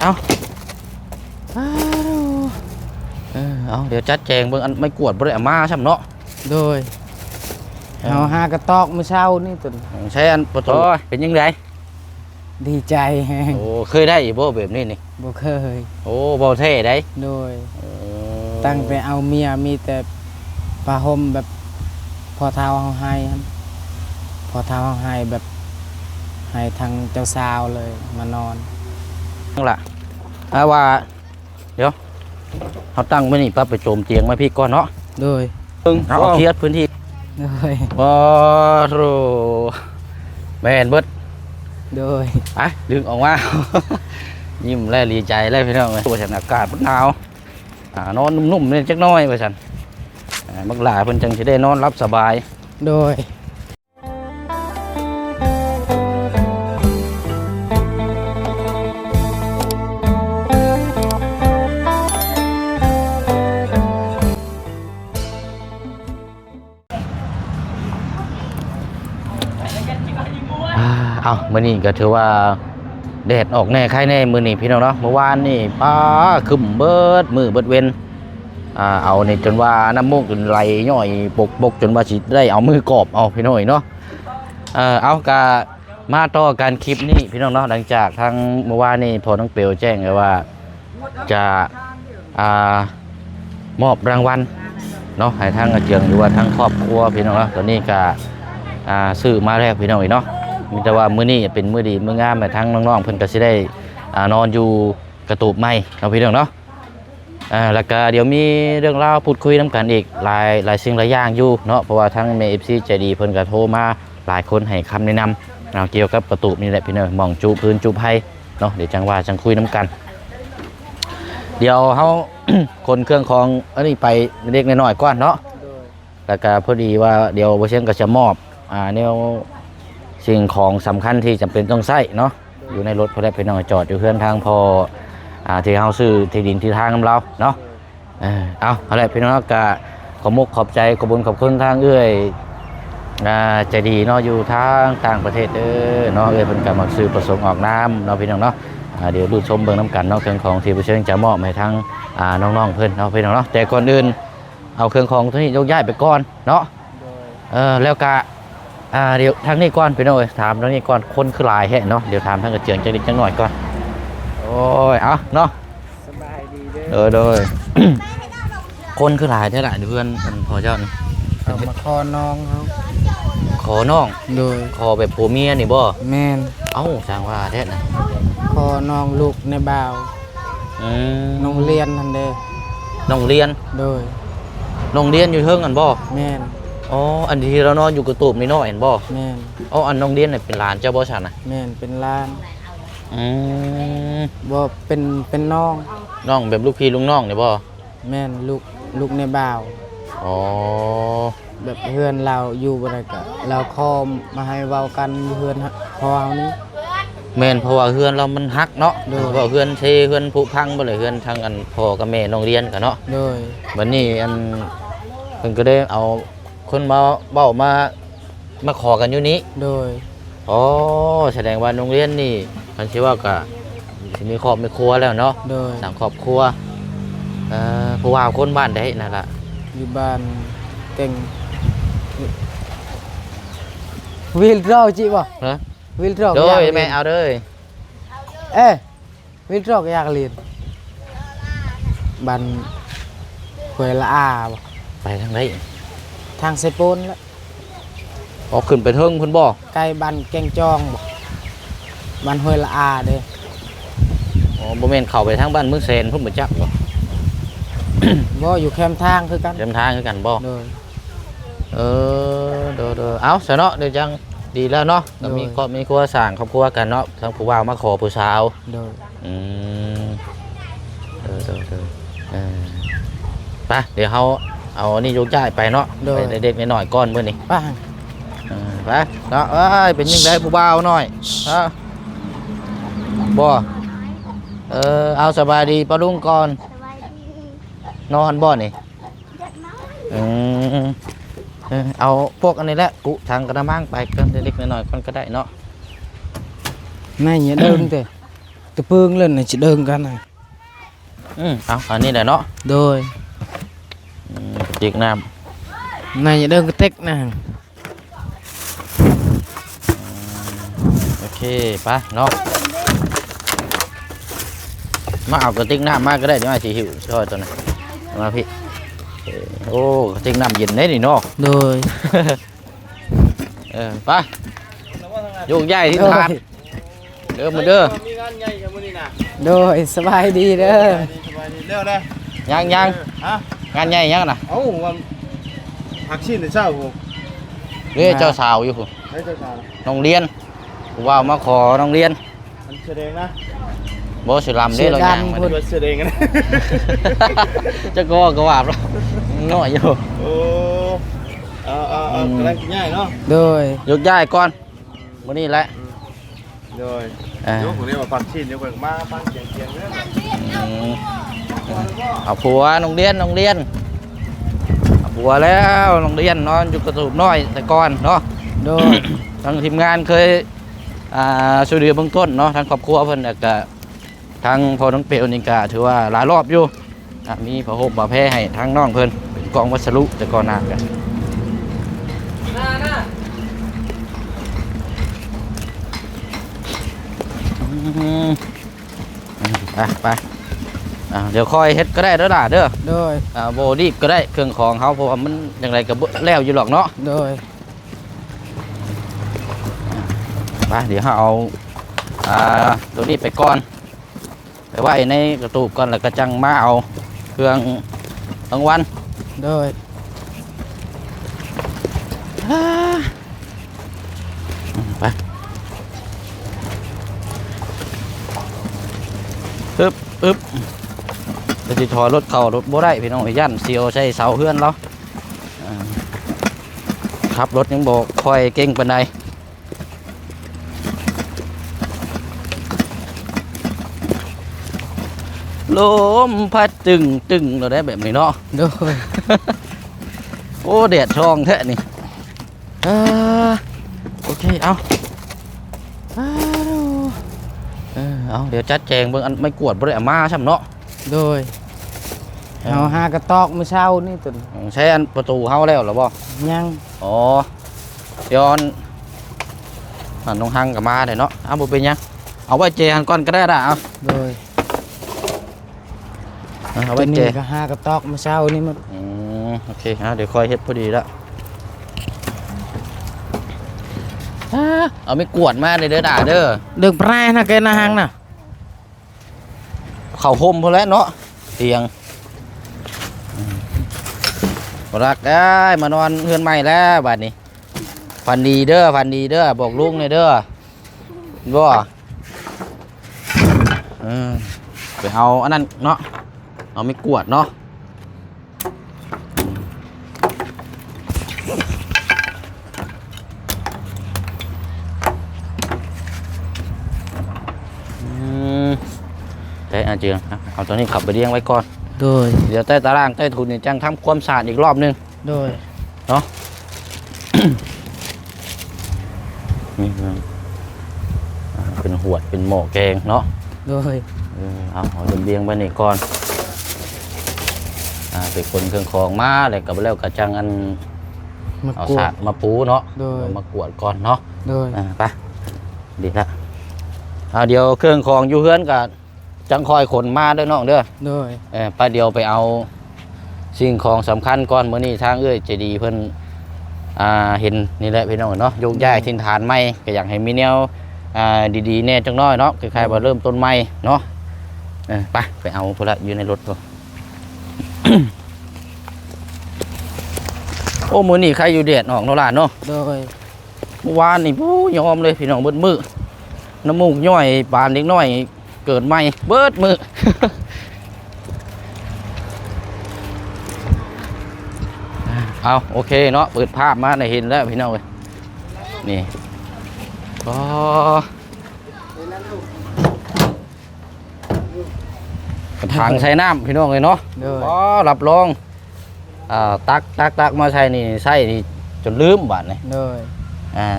เอาเอาเดี๋ยวจัดแจงเบิ่งอันไม่กวดบ่ได้เอามาช่ำเนาะโดยเอาหากระตอกมื้อเช้านี่ตุนใช้อันประตูเป็นยังไงดีใจโอ้เคยได้อีบ่แบบนี้นี่บ่เคยโอ้บ่เท่ได้โดยตั้งแต่เอาเมียมีแต่ผ้าห่มแบบพอเท้าเฮาให้พอเท้าเฮาให้แบบให้ทางเจ้าสาวเลยมานอนนั่นล่ะว่าเดี๋ยวเขาตั้งไว้นี่ปั๊บไปโจมเตียงมาพี่ก่อนเนาะโดยเอาเคลียร์พื้นที่โดยว้าวแม่นเบิดโดยไปดึงออกมายิ้มแล่ดีใจแล่พี่น้องเลยตัวฉันอากาศมันหนาวนอนนุ่มๆนี่จักน้อยไปฉันบักหลาเพิ่นจังสิได้นอนรับสบายโดยเอามื้อนี้ก็ถือว่าแดดออกแน่ใครแน่มื้อนี้พี่น้องเนาะเมื่อวานนี่ป้าคึมเบิดมือเบิดเว้นเอานี่จนว่าน้ำมูกจนไหลย่อยปกจนว่าสิได้เอามือกอบเอาพี่น้อยเนาะเอากะมาต่อการคลิปนี้พี่น้องเนาะหลังจากทางเมื่อวานนี่พอน้องเปียวแจ้งเลยว่าจะมอบรางวัลเนาะให้ทางอาเจียงหรือว่าทางครอบครัวพี่น้องเนาะตอนนี้ก็ซื้อมาแล้วพี่น้องเนาะมีแต่ว่ามื้อนี้เป็นมื้อดีมื้องามแต่ทั้งน้องๆเพิ่นก็สิได้นอนอยู่กระตูบไม้เอาพี่น้องเนาะแล้วก็เดี๋ยวมีเรื่องราวพูดคุยน้ำกันอีกหลายสิ่งหลายอย่างอยู่เนาะเพราะว่าทั้งเมย์ FC ใจดีเพิ่นก็โทรมาหลายคนให้คำแนะนำเกี่ยวกับกระตูบนี่แหละพี่น้องมองจูพื้นจูไผ่เนาะเดี๋ยวจังว่าจังคุยน้ำกันเดี๋ยวเฮา คนเครื่องของอันนี้ไปเล็กน้อยๆก่อนเนาะแล้วก็พอดีว่าเดี๋ยวบ่เชียงก็จะมอบแนวสิ่งของสำคัญที่จำเป็นต้องใช้เนาะอยู่ในรถพอได้ไปนอนจอดอยู่เพื่อนทางพอที่เฮาซื้อที่ดินที่ทางเราเนาะเอาอะไรพี่น้องก็ขอมุกขอบใจขอบคุญขอบคุณทางเอื้อยใจดีเนาะอยู่ทางต่างประเทศเนาะเอื้อยเพิ่นก็มักซื้อประสงค์ออกน้ำเนาะพี่น้องเนาะเดี๋ยวดูชมเบิ่งน้ำกันเนาะเครื่องของที่ผู้เชี่ยวชาญจะมอบให้ทางน้องๆเพิ่นเนาะพี่น้องเนาะแต่ก่อนอื่นเอาเครื่องของตัวนี้ยกย้ายไปก่อนเนาะแล้วก็เดี๋ยวทางนี้ก่อนไปหน่อยถามทางนี้ก่อนคนคือลายแฮะเนาะเดี๋ยวถามทางกระเจียงจังนิดจังหน่อยก่อนโอ้ยเอาเนาะสบายดีเด้อโดย คนคือลายได้หลายเพื่อนพอเจ้านี่เอามาคอน้องเขาขอน้องโดยขอแบบผัวเมียนี่บ่แม่นเอ้าสร้างว่าแท้นะคอน้องลูกในบ่าวน้องเรียนนั่นเด้น้องเรียนโดยน้องเรียนอยู่เทิงกันบ่แม่นอ๋ออันที่เรานอนอยู่กระตูบนี่น้อยเห็นบ่แม่นอ๋ออันน้องเรียนเนี่ยเป็นหลานเจ้าบ่ฉันน่ะแม่นเป็นหลานบ่เป็นน้องแบบลูกพี่ลูกน้องนี่บ่แม่นลูกในบ่าวอ๋อแบบเพื่อนเราอยู่บ่ได้ก็เราคอมมาให้เว้ากันเพื่อนพอเฮานี้แม่นเพราะว่าเฮือนเรามันฮักเนาะเพราะเฮือนเทเฮือนผุพังบ่เลยเฮือนทางอันพ่อกับแม่น้องเรียนกันเนาะโดยบัดนี้อันเพิ่นก็ได้เอาคนมาเบ้ามาขอกันอยู่นี้โดยอ๋อแสดงว่าโรงเรียนนี่มันชื่อว่าก็มีครอบมีครัวแล้วเนาะโดยสั่งครอบครัวผู้ว่าคนบ้านได้นั่นล่ะอยู่บ้านเก่งวิลเราจิบ่ฮะวิลเราโดยแม่เอาเลยวิลเราอยากเรียนบ้านห้วยละอาบ่ไปทางไหนทางไซโปนแล้วออกขึ้นไปเทิงพุ่นบ่ใกล้บ้านแกงจองบ่บ้านห้วยละอาเด้อ๋อบ่แม่นเข้าไปทางบ้านเมืองเซนพุ่นบ่จักบ่บ่อยู่แคมทางคือกันแคมทางคือกันบ่โดยเด้อเอาซะเนาะเดี๋ยวจังดีแล้วเนาะก็มีครอบมีครัวสร้างครอบครัวกันเนาะทั้งผู้บ่าวมาขอผู้สาวโดยไปเดี๋ยวเฮาเอานี่ยกย้ายไปเนาะไปเด็กๆน้อยๆก่อนมื้อนี้ไปเนาะเป็นยังไงผู้บ่าวน้อยบ่เอาสบายดีปะลุงก่อนนอนบ่นี่เอาพวกอันนี้แหละกุทางกระมังไปกันเล็กๆน้อยๆก่อนก็ได้เนาะแม่อย่าเดินเตะ ตะปึงlên này chỉ đơn cái này เอาอันนี้แหละเนาะ rồi จิกน้ này chỉ đơn cái tết nè ำโอเคไปเนาะมาเอากระติกน้ำมาก็ได้เดี๋ยวมาสิหิวช่วยตัวนั้นมาพี่โอ้กระติกน้ำเย็นได้นี่เนาะ rồi ไปโยกย้ายที่ทานเด้อมาเด้อ rồiสบายดีเด้อ เร็วเลย ยัง ฮะ งานใหญ่ยังน่ะ เอ้าวันผักชีนในเช้าผม เรียกเจ้าสาวอยู่พุ่น ให้เจ้าชาย โรงเรียนกูว่ามาขอโรงเรียน มันแสดงนะ บ่สิลำเด้เราย่างมา มัน เด้อ แสดงกันนะ จะก็ว่าบน้อยอยู่ โอ้กำลังกินง่ายเนาะ rồi ยกย้ายก่อนมื้อนี้แหละ โดย อ่า ยกผมเรียกว่าผักชีนเดี๋ยวผมมาฟังเสียงเนี่ย เอาผัวโรงเรียนเอาผัวแล้วโรงเรียนนอนอยู่กระตูบน้อยแต่ก่อนเนาะ rồi ทางทีมงานเคยช่วยเหลือเบื้องต้นเนาะทางครอบครัวเพิ่นก็ทางพ่อน้องเปลวนี่ก็ถือว่าหลายรอบอยู่มีผ้าห่มผ้าแพรให้ทางน้องเพิ่นเป็นกองวัสดุแต่ก่อนหน้ากันไปเดี๋ยวคอยเฮ็ดก็ได้เด้อล่ะเด้อ rồi โบดีก็ได้เครื่องของเขาเพราะว่ามันอย่างไรก็แล้วอยู่หรอกเนาะ rồi ไปเดี๋ยวเอาตัวนี้ไปก่อนไปไว้ในกระตูบก่อนแล้วก็จังมาเอาเครื่องรางวัล rồi ไปอึ๊บจะติดถอรถเข่ารถบ่ได้พี่น้องย่านเสียวใช้เสาเฮือนเราขับรถยังบอกคอยเก่งปานใดลมพัดตึงเราได้แบบนี้เนาะ rồi โอ้แดดช่องแท้นี่โอเคเอาเอาเดี๋ยวจัดแจงเบิ่งอันไม่กวดบ่ได้เอามาช่ำเนาะ rồi hào ha cái tóc mới sau ní tuần ใช้อันประตูเฮาแล้วหรอบ่ nhang อ๋อย้อนน้องหังกับมาได้เนาะเอาบ่เป็นหยังเอาไว้เจหันก่อนก็ได้ล่ะเอา rồi เอาไว้ cái เจ này cái ha cái tóc mới sau ní mà โอเคเดี๋ยวคอยเฮ็ดพอดีแล้วเอาไม่กวดมาเลยเด้อด่าเด้อ đừng prai na cái na hàng nè เข้าห่มพอแล้วเนาะเตียงรักได้มานอนเฮือนใหม่แล้วบัดนี้ฟันดีเด้อบอกลุงเลยเด้อบ่ไปเอาอันนั้นเนาะเอาไม่กวดเนาะใช่อาเจียงเอาตัวนี้ขับไปเลี้ยงไว้ก่อน rồi เดี๋ยวใต้ตารางใต้ทุนนี่จังทำความสะอาดอีกรอบนึง rồi นี่เป็นหวดเป็นหม้อแกงเนาะ rồi เอาเบียงไปนี่ก่อนไปคนเครื่องของมาแล้วกับแล้วกระจังอัน mà เอา cuộn สาดมาปูเนาะ rồi มากวดก่อนเนาะ rồi ไปดีละเดี๋ยวเครื่องของอยู่เฮือนกับจังคอยขนมาด้วยน้องเด้อ rồi ไปเดียวไปเอาสิ่งของสำคัญก่อนมื้อนี้ทางเอ้ยใจดีเพิ่นเห็นนี่แหละพี่น้องเนาะยกย้ายถิ่นฐานใหม่ก็อยากให้มีแนวดีๆแน่จังน้อยเนาะคล้ายๆว่าเริ่มต้นใหม่เนาะไปเอาพุ่นละอยู่ในรถตัว โอ้มื้อนี้ใครอยู่แดดออกเนาะล่ะเนาะ rồi เมื่อวานนี่ปู้ยอมเลยพี่น้องเบิดมือน้ำมูกย่อยปานเล็กน้อยเกิดใหม่เบิดมือ เอาโอเคเนาะเปิดภาพมาได้เห็นแล้วพี่น้องเลยนี่ก็กระถางใช้น้ำพี่น้องเลยเนาะ rồi ก็รับรองตักมาใช้นี่ใช้นี่จนลืมบาดนี่ rồi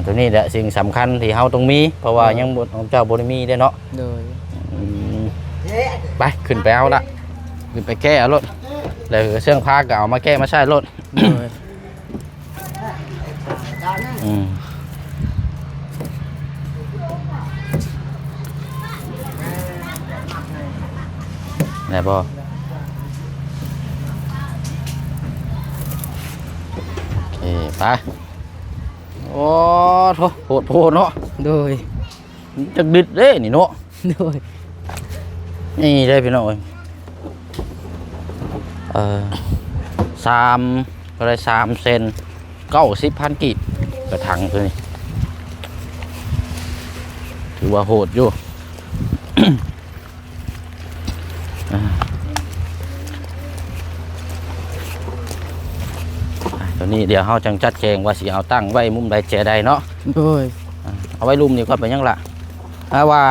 ตัวนี้แหละสิ่งสำคัญที่เฮาต้องมีเพราะว่ายังบ่ของเจ้าบ่ได้มีได้เนาะ rồi ไปขึ้นไปเอาละขึ้นไปแก้เอารถเลยเสื้อผ้าก็เอามาแก้มาใช้รถ โดย อืมไหนบอโอเคไปโอ้โหโหดโหดเนาะ โดย จะดึดเด้นี่เนาะ โดย นี่ได้พี่น้องเอ้ยสามก็ได้3 เซน90,000 กีบกระถังตัวนี้ถือว่าโหดอยู่ ตอนนี้เดี๋ยวเขาจังจัดแจงว่าสิเอาตั้งไว้มุมใดแจใดเนาะ โดย เอาไว้รุมนี่ก็เป็นยังละถ้าว่า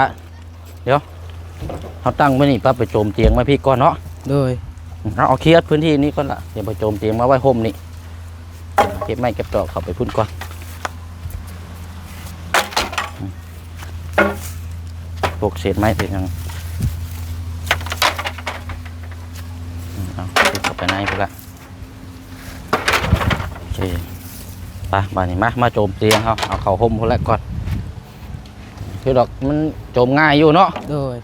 เดี๋ยวเขาตั้งไว้นี่ปั๊บไปโจมเตียงมาพี่ก่อนเนาะ โดย เอาเคลียร์พื้นที่นี้ก่อนละเดี๋ยวไปโจมเตียงมาไว้ห่มนี่เก็บไม้เก็บดอกเข้าไปพุ่นก่อนพวกเศษไม้เป็นยังเอาเข้าไปในพุ่นละโอเคไปบ้านนี้มาโจมเตียงเขาเอาเข้าห่มพุ่นละก่อนคือดอกมันโจมง่ายอยู่เนาะ โดย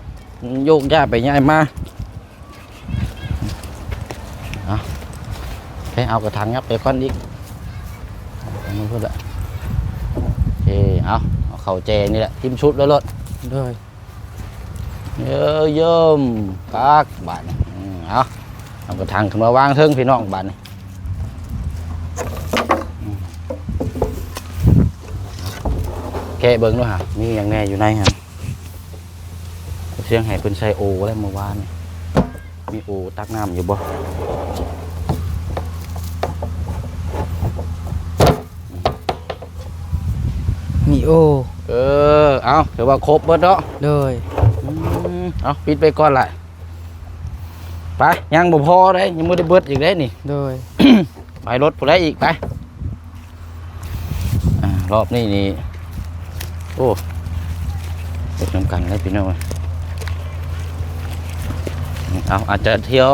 โยกย้ายไปย้ายมาเอากระถางยับไปก้อนอีกมันพูดละโอเคเอาเข่าแจนี่แหละทิมชุดแล้วรถ โดย เยิ่มกักบาทเอากระถางขึ้นมาวางเทิงพี่น้องบาทนี่แกะเบิ้งด้วยฮะมีอย่างแน่อยู่ในฮะเสียงให้เป็นไซโอแล้วเมื่อวานมีโอตักน้ำอยู่บ่ มีโอ เอาถือว่าครบเบิดเนาะ โดย เอาปิดไปก่อนละไปยังบ่พอได้ยังไม่ได้เบิดอีกได้นี่ โดย ไปรถผู้ใดอีกไปรอบนี้นี่โอ้เด็กน้ำกันได้พี่น้องเอาอาจจะเที่ยว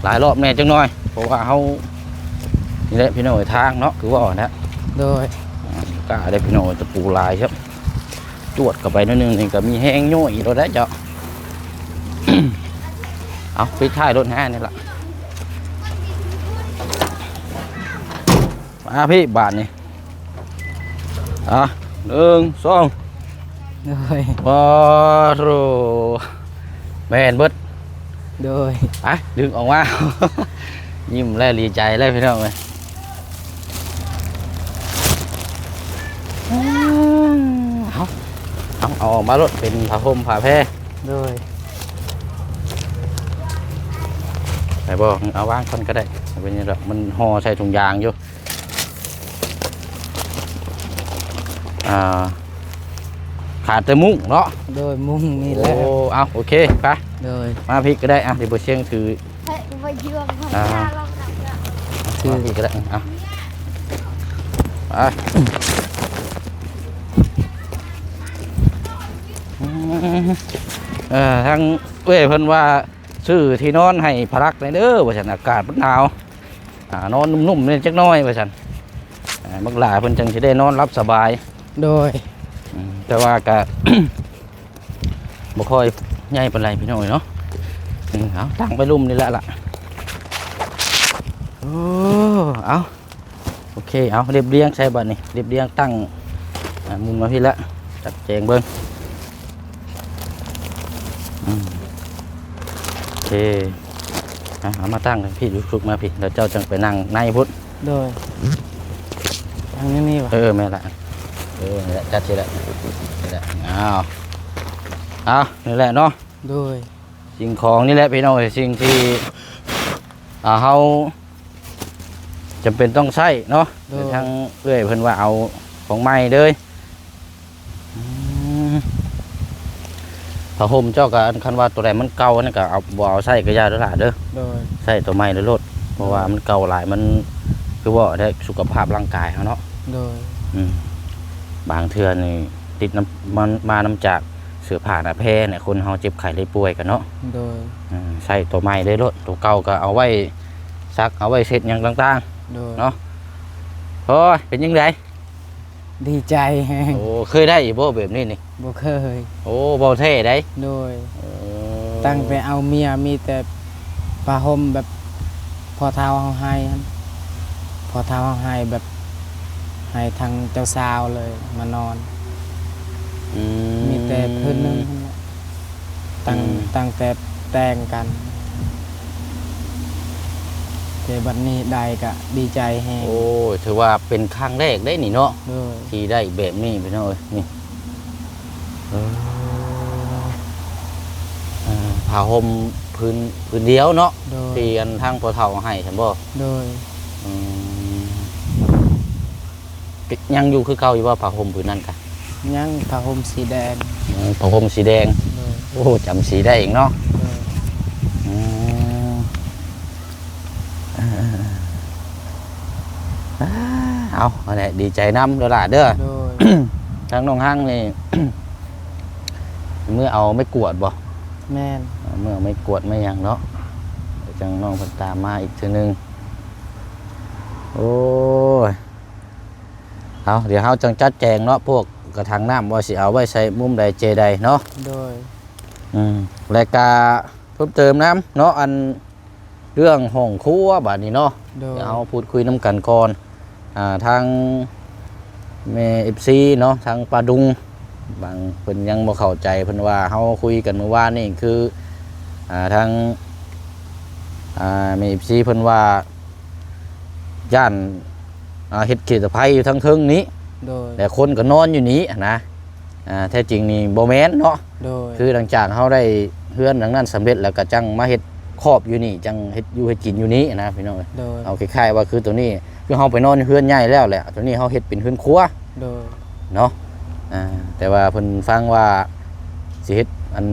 หลายรอบแน่จังหน่อยเพราะว่าเขานี่แหละพี่น้องทางเนาะคือว่าอ่อนนะ โดย กล้าได้พี่น้องตะปูลายครับจวดกับไปนิดนึงนี่ก็มีแห้งย่อยเราได้เจ้า เอาปิดท้ายรถแห่นี่แหละมาพี่บาทนี่1 2 โดย ว้าโรแม่นเบิด โดย ไปดึงออกมา ยิ้มแล้วดีใจแล้วพี่น้องเลยเอาออกมารถเป็นผ้าห่มผ้าแพร โดย ไหนบอกเอาวางคนก็ได้เป็นยังไงมันห่อใส่ถุงยางอยู่ขาดแต่มุ้งเนาะ โดยมุ่งนี่แห โอ้ ละ เอาโอเคไป โดย มาพี่ก็ได้เดี๋ยวเชียงถือ ไปยืม อ่า ถือ มาพี่ก็ได้เอาไปทั้งเว้ยเพิ่นว่าซื้อที่นอนให้พลักในเด้อว่าฉันอากาศมันหนาวนอนนุ่มๆนี่จักหน้อยว่าฉันบักหลาเพิ่นจังสิได้นอนรับสบาย โดย แต่ว่าก็ บ่ค่อยใหญ่ปานไรพี่น้อยเนาะเอาตั้งไปลุ่มนี่แหละล่ะโอ้เอาโอเคเอาเรียบเรียงใส่บัดนี้เรียบเรียงตั้งมุมมาพี่ละจัดแจงเบิ่งโอเคเอามาตั้งพี่ลุกมาพี่เดี๋ยวเจ้าจังไปนั่งในพุทธ โดยทางนี้นี่วะ แม่ละนี่แหละจัดทีละนี่แหละเอานี่แหละเนาะ โดย สิ่งของนี่แหละพี่น้องสิ่งที่เขาจำเป็นต้องใช้เนาะทั้งเอ้ยเพิ่นว่าเอาของใหม่เลยผ้าห่มเจ้าก็คันว่าตัวใดมันเก่านั่นก็เอาบ่เอาใส่ก็ยาด้วยล่ะเด้อ โดย ใส่ตัวใหม่เลยโลดเพราะว่ามันเก่าหลายมันคือว่าได้สุขภาพร่างกายเขาเนาะ โดย บางเทื่อนี่ติดน้ำมันมาน้ำจาก เสื้อผ้าหน้าแพรเนี่ยคนเฮาเจ็บไข้ได้ป่วยกันเนาะ โดย ใส่ตัวใหม่ได้รถตัวเก่าก็เอาไว้ซักเอาไว้เช็ดหยังต่าง โดย ๆเนาะโอ้ยเป็นยังไง ดีใจแฮง โอ้เคยได้อีบ่แบบนี้นี่ บ่เคย โอ้บ่เท่ได้ โดยตั้งไปเอาเมียมีแต่ผ้าห่มแบบพอเท้าเฮาให้หั่นพอเท้าเฮาให้แบบให้ทางเจ้าสาวเลยมานอน มีแต่พื้นนึงตั้งแต่แต่งกันแต่บัดนี้ได้ก็ดีใจแฮง โอ้ยถือว่าเป็นครั้งแรกได้นี่เนาะ โดย ที่ได้แบบนี้พี่น้องเอ้ยนี่ผ้าห่มพื้นเดียวเนาะ โดย ที่อันทางพ่อเฒ่าให้ฉันบ่ โดย อืมยังอยู่คือเก่าอยู่ว่าผ้าห่มพื้นนั่นกะ ยังผ้าห่มสีแดง ผ้าห่มสีแดง โดย โอ้จำสีได้เองเนาะ โดย อืมเอาอันนี้ดีใจน้ำเด้อล่ะเด้อ โดย ทางน้องห้างนี่ เมื่อเอาไม่กวดบ่ แม่น เมื่อไม่กวดไม่หยังเนาะเดี๋ยวจังน้องเพิ่นตามมาอีกทีนึงโอ้ยเอาเดี๋ยวเฮาจังจัดแจงเนาะพวกกระถางน้ำว่าสิเอาไว้ใส่มุมใดเจใดเนาะ โดย รายการเพิ่มเติมน้ำเนาะอันเรื่องห้องครัวบัดนี้เนาะ โดย เดี๋ยวเราพูดคุยน้ำกันก่อนทางเมเอฟซีเนาะทางปลาดุงบางเพิ่นยังบ่เข้าใจเพิ่นว่าเฮาคุยกันเมื่อวานนี่คือทางเมเอฟซีเพิ่นว่าย่านเฮ็ดเขตภัยอยู่ทางเทิงนี้ โดย แต่คนก็นอนอยู่นี้นะแท้จริงนี่บ่แม่นเนาะ โดย คือหลังจากเฮาได้เฮือนหลังนั้นสำเร็จแล้วก็จังมาเฮ็ดครอบอยู่นี่จังเฮ็ดอยู่เฮ็ดกินอยู่นี้นะพี่น้อง โดย เอาคล้ายๆว่าคือตัวนี้คือเฮาไปนอนเฮือนใหญ่แล้วแหละตัวนี้เฮาเฮ็ดเป็นเฮือนครัว โดย เนาะแต่ว่าเพิ่นฟังว่าสิเฮ็ดอัน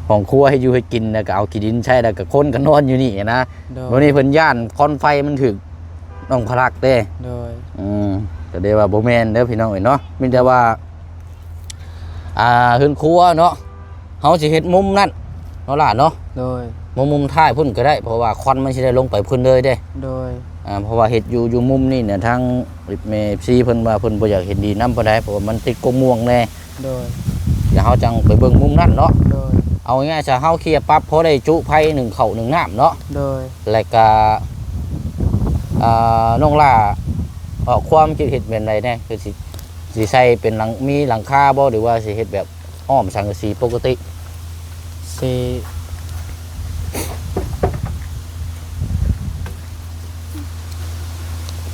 ของครัวให้อยู่ให้กินแล้วก็เอาขี้ดินใช้แล้วก็คนก็นอนอยู่นี่นะ โดย วันนี้เพิ่นย่านควันไฟมันถึกน้องพลักเด้ โดย ก็ได้ว่าบ่แม่นเด้อพี่น้องเอ้ยเนาะมีแต่ว่าเฮือนครัวเนาะเฮาสิเฮ็ดมุมนั้นเนาะล่ะเนาะ โดย มุมท้ายพุ่นก็ได้เพราะว่าควันมันสิได้ลงไปพุ่นเลยเด้ โดย เพราะว่าเห็ดอยู่มุมนี่เนี่ยทางเมซีเพิ่นว่าเพิ่นบ่อยากเห็นดีน้ำปานใดเพราะว่ามันติดกงม่วงแน่ โดย เดี๋ยวเฮาจังไปเบิ่งมุมนั้นเนาะ โดย เอาง่ายๆซะเฮาเคลียร์ปั๊บพอได้จุไผ1ข้าว1น้ำเนาะ โดย แล้วก็น้องล่าความคิดเห็นเป็นไรแน่คือสิใส่เป็นหลังมีหลังคาบ่หรือว่าสิเฮ็ดแบบอ้อมสังกะสีปกติ สี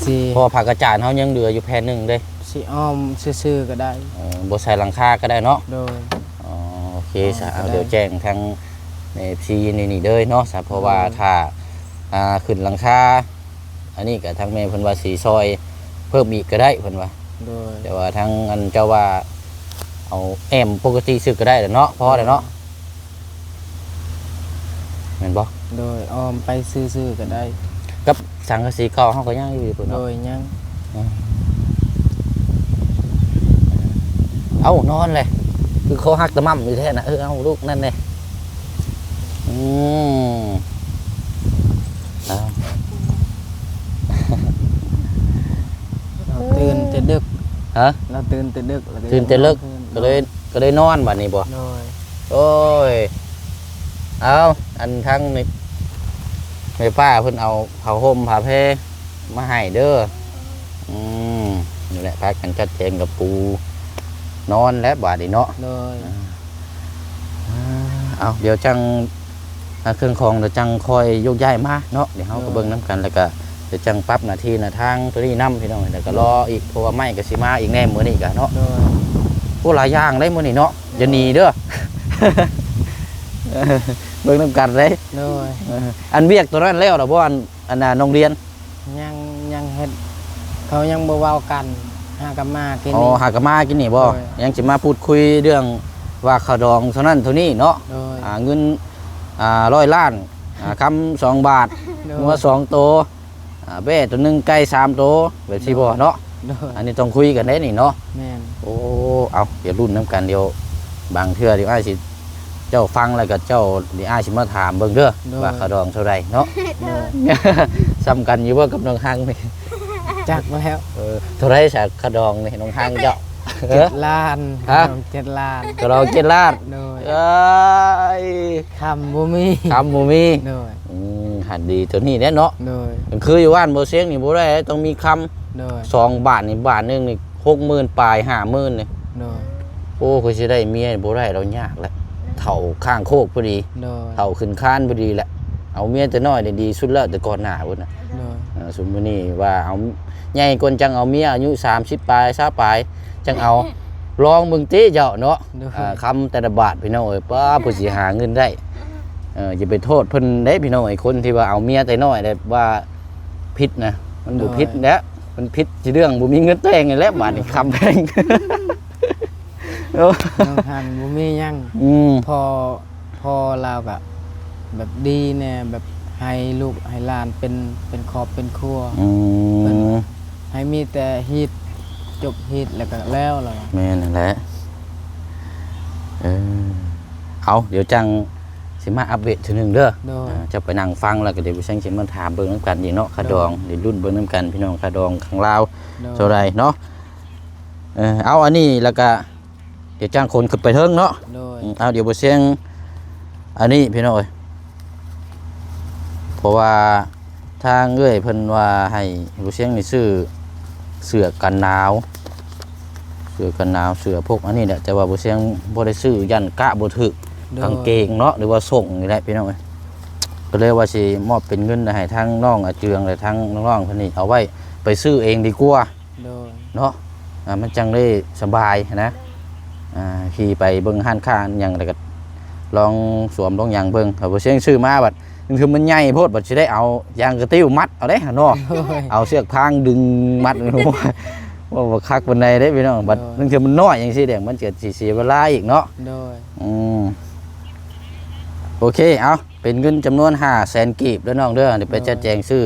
สี เพราะว่าผักกระจาดเฮายังเหลืออยู่แผ่นหนึงเด้ สีอ้อมซื่อๆก็ได้ บ่ใส่หลังคาก็ได้เนาะ โดย โอเคซะ ก็ เอา ได้ เดี๋ยวแจ้งทางในซีนี่เด้อเนาะซะเพราะว่าถ้าขึ้นหลังคาอันนี้ก็ทางแม่เพิ่นว่าสีซอยเพิ่มอีกก็ได้เพิ่นว่า โดย แต่ว่าทางอันเจ้าว่าเอาแอมปกติซื้อก็ได้แหละเนาะพอแล้วเนาะแม่นบ่ โดยอ้อมไปซื่อๆก็ได้ กับสังกะสีเก่าเฮาก็ยังอยู่เพิ่น โด เนาะ ยยัง เอานอนเลยคือเขาฮักตะมั่มอยู่แท้น่ะเอาลูกนั่นเลยเอา เราตื่นแต่ดึก ฮะ เราตื่นแต่ดึกแล้ว ตื่นแต่เลิก โด ก็เลยนอนบัดนี้บ่ โดย โอ้ยเอาอันทั้งนี่แม่ป้าเพิ่นเอาผ้าห่มผ้าแพรมาให้เด้อนี่แหละพากันจัดแจงกับปูนอนและบาดนี้เนาะ โดย เอาเดี๋ยวจังเครื่องของเดี๋ยวจังคอยยกย้ายมาเนาะเดี๋ยวเฮาก็เบิ่งน้ำกันแล้วก็เดี๋ยวจังปรับหน้าที่หน้าทางตัวนี้นํพี่น้องแล้วก็รออีกเพราะว่าไม้ก็สิมาอีกแน่มื้อนี้ก็เนาะ โดย พวกหลายอย่างได้มื้อนี้เนาะอย่าหนีเด้อ เบิ่งน้ำกันเลย โดย อันเวียกตัวนั้นแล้วเหรอบ่อันน่ะโรงเรียน ยังเฮ็ดเขายังบ่เว้ากันหากันมากิน อ๋อ นี่ หากนมากินนี่บ่ โดย ยังสิมาพูดคุยเรื่องว่าข้าวดองเท่านั้นเท่านี้เนาะ โดย เงิน100 ล้านคำ2 บาท โดย งัว2ตัวแบ่ตัวหนึงไก่3ตัวแบบสิบ่เนาะ โดย อันนี้ต้องคุยกันได้นี่เนาะ แม่น โอ้เอาเดี๋ยวรุ่นน้ำกันเดี๋ยว บางเทื่อที่อ้ายสิเจ้าฟังแล้วก็เจ้าที่อ้ายสิมาถามเบิ่งเด้อว่าค่าดองเท่าใดเนาะ โดย ซ้ำกันอยู่บ่กับน้องฮังนี่ จักแล้ว เท่าไรสักค่าดองนี่น้องฮังเจ้า 7 ล้าน ฮะ 7 ล้าน ก็เรา7 ล้าน โดย เอ้ย คำบ่มี คำบ่มี โดย หันดีตัวนี้แน่เนาะ โดย มันคืออยู่บ้านบ่เสียงนี่บ่ได้ต้องมีคำ โดย 2 บาทนี่บาทหนึงนี่60,000ปลาย50,000นี่ โดย โอ้คือสิได้เมียบ่ได้เรายากแล้วเฒ่าข้างโคกพอดี โดย เฒ่าขึ้นคานพอดีแหละเอาเมียแต่น้อยนี่ดีสุดแล้วแต่ก่อนหน้าพุ่นน่ะ โดย สมมุตินี่ว่าเอาใหญ่คนจังเอาเมียอายุ30ปลาย20ปลายจังเอาลองมึงติเจ้าเนาะ โดย คำแต่ละบาทพี่น้องเอ้ยป้าผู้สิหาเงินได้อย่าไปโทษเพิ่นเด้พี่น้องไอ้คนที่ว่าเอาเมียแต่น้อยได้ว่าผิดนะมันบ่ผิดแล้วมันผิดที่เรื่องบ่มีเงินแต่งนี่แหละบาทนี่คำแพง น้องหันบ่มีหยัง อืม พอเราก็แบบดีแน่แบบให้ลูกให้หลานเป็นครอบเป็นครัว อืม ให้มีแต่ฮีตจบฮีตแล้วก็แล้วล่ะ แม่นั่นแหละเอาเดี๋ยวจังสิมาอัปเดตทีนึงเด้อ โดย จะไปนั่งฟังแล้วก็เดี๋ยวไปเชิงสิมาถามเบิ่งน้ำกันอีกเนาะคาดองเดี๋ยวรุ่นเบิ่งน้ำกันพี่น้องคาดองข้างลาว โดย เท่าไรเนาะเอาอันนี้แล้วก็เดี๋ยวจ้างคนขึ้นไปเทิงเนาะ โดย เอาเดี๋ยวไปเสียงอันนี้พี่น้องเอ้ยเพราะว่าทางเอ้ยเพิ่นว่าให้บ่เสียงนี่ซื้อเสื้อกันหนาวเสื้อกันหนาวเสื้อพวกอันนี้แหละแต่ว่าบ่เสียงบ่ได้ซื้อยันกะบ่ถึก โดย กางเกงเนาะหรือว่าส่งนี่แหละพี่น้องเอ้ยก็เลยว่าสิมอบเป็นเงินให้ทั้งน้องอาเจืองและทั้งน้องๆเพิ่นนี่เอาไว้ไปซื้อเองดีกว่า โดย เนาะมันจังได้สบายนะขี่ไปเบิ่งห้านค้าอย่างไรก็ลองสวมลองยางเบิ่งเขาบ่เสียงซื้อมาบัดคือมันใหญ่โพดบัดสิได้เอายางกระติ้วมัดเอาได้เนาะ โดย เอาเสือกพางดึงมัด ว่าบ่คักปานใดได้พี่น้องบัดนึงคือมันน้อยจังซี่เด้มันจะสิเสียเวลาอีกเนาะ โดย โอเคเอาเป็นเงินจำนวน500,000กีบเด้อน้องเด้อเดี๋ยวไปจัดแจงซื้อ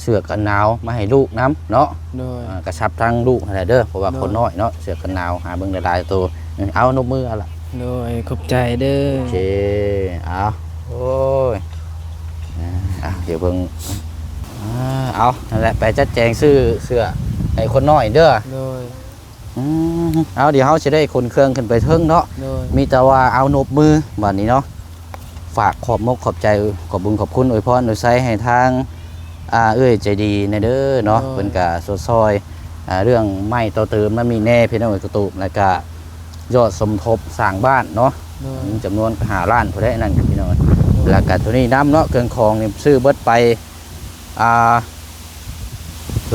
เสื้อกันหนาวมาให้ลูกน้ำเนาะ โดย กระชับทั้งลูกอะไรเด้อเพราะว่าคนน้อยเนาะเสือกันหนาวหาเบิ่งได้หลายตัวเอานกมือเอาล่ะ โดยขอบใจเด้อ โอเคเอาโอ้ยเดี๋ยวเบิ่งเอานั่นแหละไปจัดแจงซื้อเสื้อให้คนน้อยเด้อ โดย เอาเดี๋ยวเฮาสิได้คนเครื่องขึ้นไปเทิงเนาะ โดย มีแต่ว่าเอานบมือบัดนี้เนาะฝากขอบมกขอบใจขอบบุญขอบคุณอวยพรอวยไซให้ทางเอ้ยใจดีในเด้อเนาะเพิ่นก็สดซอยเรื่องไม้ต่อเติมมันมีแน่พี่น้องกระตุกแล้วก็ยอดสมทบสร้างบ้านเนาะ โดย มีจำนวน5ล้านผู้ใดนั่นครับพี่น้องแล้วก็ตัวนี้น้ำเนาะเครื่องคองนี่ซื้อเบิดไป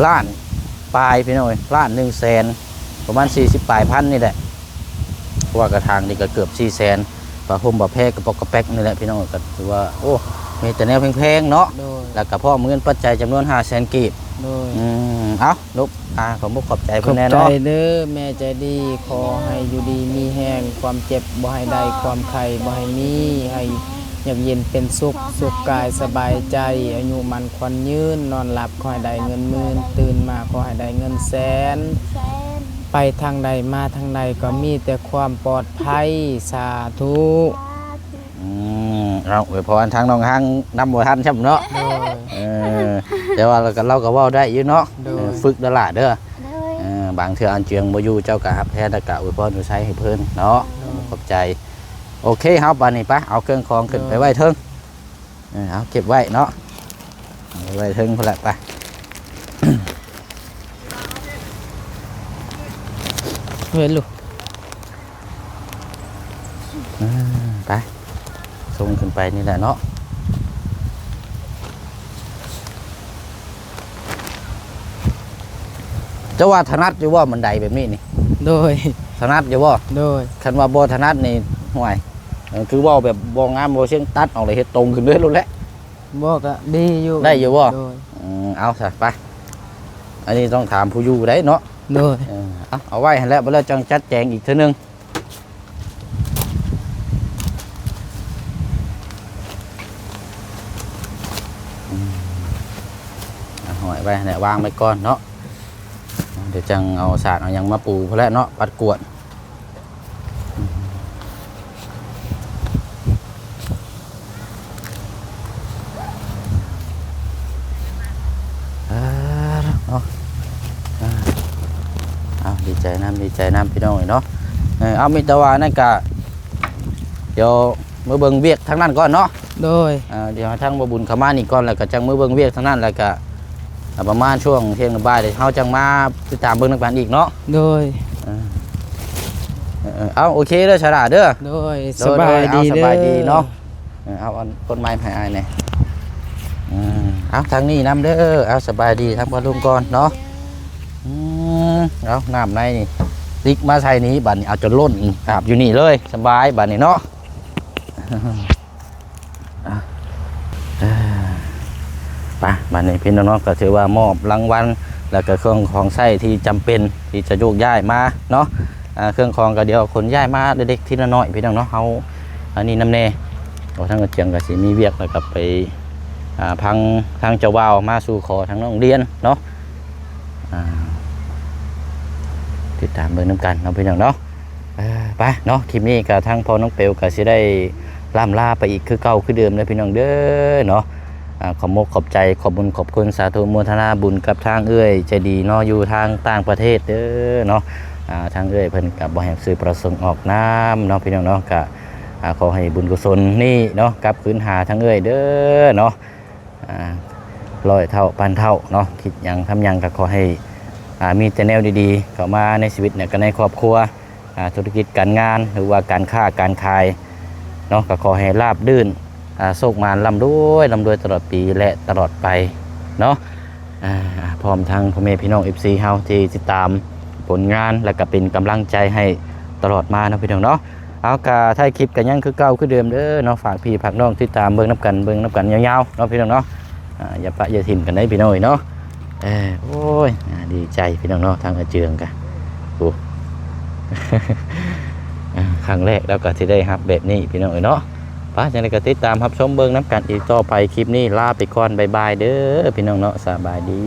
ล้านปลายพี่น้องล้าน100,000ประมาณ40ปลายพันนี่แหละเพราะว่ากระถางนี่ก็เกือบ400,000ปลาห่มปลาแพรกระปอกกระแป๊กนี่แหละพี่น้องก็ถือว่าโอ้มีแต่แนวแพงๆเนาะ โดย แล้วก็พ่อเงินปัจจัยจำนวน500,000กีบ โดย เอาลูกขอบคุณขอบใจ ข เพื่ อ อบ นแน่ ใจ เนาะ เด้อแม่ใจดีขอให้อยู่ดีมีแห้งความเจ็บบ่ให้ได้ความไข้บ่ให้มีให้เยือกเย็นเป็นสุขสุขกายสบายใจอายุมันควันยืนนอนหลับขอให้ได้เงินหมื่นตื่นมาขอให้ได้เงินแสน ไปทางใดมาทางใดก็มีแต่ความปลอดภัยสาธุ เอาไว้พอทางน้องห้างนำบ่ทันใช่ไหมเนาะ โดย แต่ว่าเราก็เว้าได้อยู่เนาะ โดย ฝึกตลาดเด้อบางเทื่ออันเจียงบ่อยู่เจ้ากะฮับแท้ตะกะอวยพรอวยไซให้เพิ่นเนาะขอบใจโอเคเฮาบัดนี้ปะเอาเครื่องของขึ้นไปไว้เทิงเอาเก็บไว้เนาะเอาไว้เทิงพุ่นละไป เห็นลูก ไปส่งขึ้นไปนี่แหละเนาะจะว่าถนัดอยู่ว่ามันไดแบบนี้นี่ โดย ถนัดอยู่ว่า โดย คันว่าบ่ถนัดนี่ห่วยคือว่าแบบบ่งามบ่เชียงตัดออกเลยเฮ็ดตรงขึ้นเรื่อยๆแหละ บอกก็ดีอยู่ ได้อยู่บ่ โดย เอาซะไปอันนี้ต้องถามผู้อยู่ได้เนาะ โดย เอาไว้หั่นแหละบ่แล้วจังจัดแจงอีกเทื่อนึงหอยไว้เนี่ยวางไว้ก่อนเนาะเดี๋ยวจังเอาสาดเอาหยังมาปูพอแล้วเนาะปัดกวด น้ำดีใจน้ำพี่น้องเนาะเอามีแต่ว่านั่นก็เดี๋ยวมือเบิ่งเวียกทั้งนั้นก่อนเนาะ โดย เดี๋ยวทั้งบ่บุญเข้ามานี่ก่อนแล้วก็จังมือเบิ่งเวียกทั้งนั้นแล้วก็ประมาณช่วงเที่ยงบ่ายเดี๋ยวเฮาจังมาติดตามเบิ่งนำกันอีกเนาะ โดย เอาโอเคเด้อฉลาดเด้อ โดยสบายดี ส เด้อบ ายดีเนาะเอาอันต้นไม้ให้อายหน่อยเอาทางนี้นำเด้อเอาสบายดีทั้งพ่อลุงก่อนเนาะเอาน้ำในนี่ติ๊กมาใส่นี้บัดนี้เอาจนล้นอาบอยู่นี่เลยสบายบัดนี้เนาะไปบัดนี้พี่น้องๆก็ถือว่ามอบรางวัลแล้วก็เครื่องของใช้ที่จำเป็นที่จะโยกย้ายมาเนาะเครื่องของก็เดี๋ยวคนย้ายมาเด็กๆทีละน้อยพี่น้องเนาะเอาอันนี้น้ำแน่เอาทั้งกระเจียงก็สิมีเวียกแล้วก็ไปพังทางเจ้าบ่าวมาสู่ขอทางน้องเรียนเนาะติดตามเบิ่งน้ำกันเนาะพี่น้องเนาะไปเนาะคลิปนี้กับทางพ่อน้องเปลวก็สิได้ล่ำลาไปอีกคือเก่าคือเดิมเลยพี่น้องเด้อเนาะขอบมกขอบใจขอบบุญขอบคุณสาธุโมทนาบุญกับทางเอื้อยใจดีเนาะอยู่ทางต่างประเทศเด้อเนาะทางเอื้อยเพิ่นกับบ่แห่งสื่อประสงค์ออกน้ำเนาะพี่น้องเนาะก็ขอให้บุญกุศลนี่เนาะกลับคืนหาทางเอื้อยเด้อเนาะร้อยเท่าพันเท่าเนาะคิดหยังทำหยังก็ขอให้มีแต่แนวดีๆเข้ามาในชีวิตเนี่ยก็ในครอบครัวธุรกิจการงานหรือว่าการค้าการขายเนาะก็ขอให้ราบรื่นโชคมานร่ำรวยตลอดปีและตลอดไปเนาะพร้อมทางพ่อแม่พี่น้อง FC เฮาที่ติดตามผลงานและก็เป็นกำลังใจให้ตลอดมานะพี่น้องเนาะเอากะถ่ายคลิปกันยังคือเก่าคือเดิมเด้อเนาะฝากพี่ฝากน้องติดตามเบิ่งน้ำกันยาวๆเนาะพี่น้องเนาะอย่าปะอย่าทิ่มกันได้พี่น้องเนาะโอ้ยดีใจพี่น้องเนาะทางอาเจืองกันโอ้ ครั้งแรกแล้วก็ที่ได้รับแบบนี้พี่น้องเนาะป้าจังได๋ก็ติดตามรับชมเบิ่งน้ำกันอีกต่อไปคลิปนี้ลาไปก่อนบ๊ายบายเด้อพี่น้องเนาะสบายดี